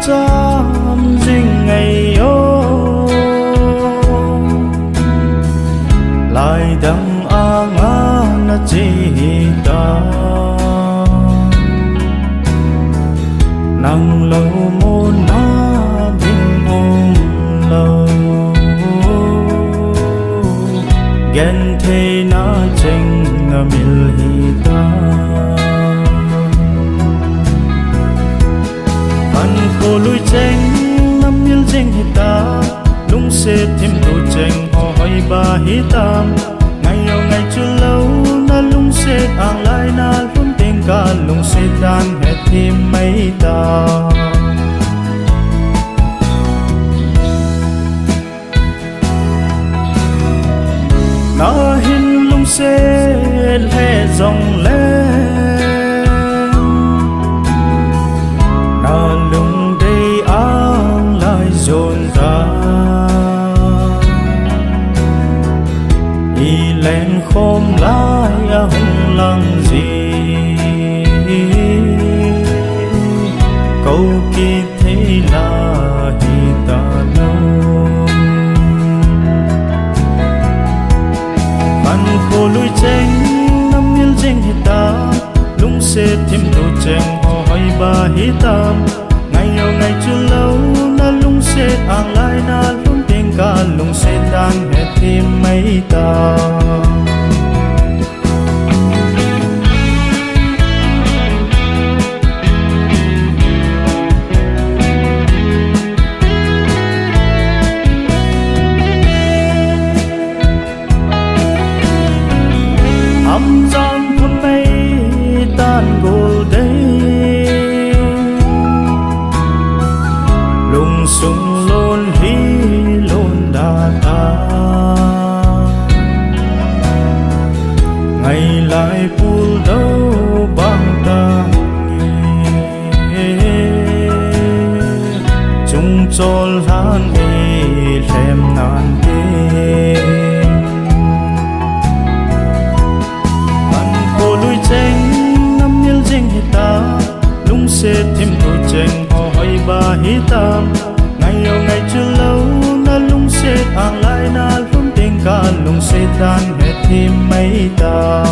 chăm dinh ngày ô lại đằng a ngã na chi ta nang lâu mô na đinh ôm lâu ghen thế na chênh na mil hi ta cô lui chênh năm miêu chênh hi ta lung sẽ thêm đồ chênh họ hỏi ba hi tam ngày yêu ngày chưa lâu na lung sẽ ang lại na luôn tình cả lung sẽ đan hết thêm mấy ta na hin lung sẽ lẽ dòng lẽ na lung dồn ra y lên khom lại hung lăng gì câu kỳ thế là hi ta lâu bạn cô lui chênh năm miêu chênh hi ta lung sẽ thêm đồ chênh họ hỏi ba hi tam ngày yêu ngày chưa lâu na lung sẽ ang lại na luôn tình cả lung sẽ đan hết thêm mấy ta âm giang thâm mây tan gồ đây lung sung lôn hi lôn đà ta ngày lại pul đâu bang ta chung chol lan e lem nan te an cô lui chênh năm miêu chênh hi ta lung sẽ thêm đồ chênh họ hỏi ba hi tam ngày yêu ngày chưa lâu na lung sẽ ang lại na luôn tình cả lung sẽ tan hết thêm mấy ta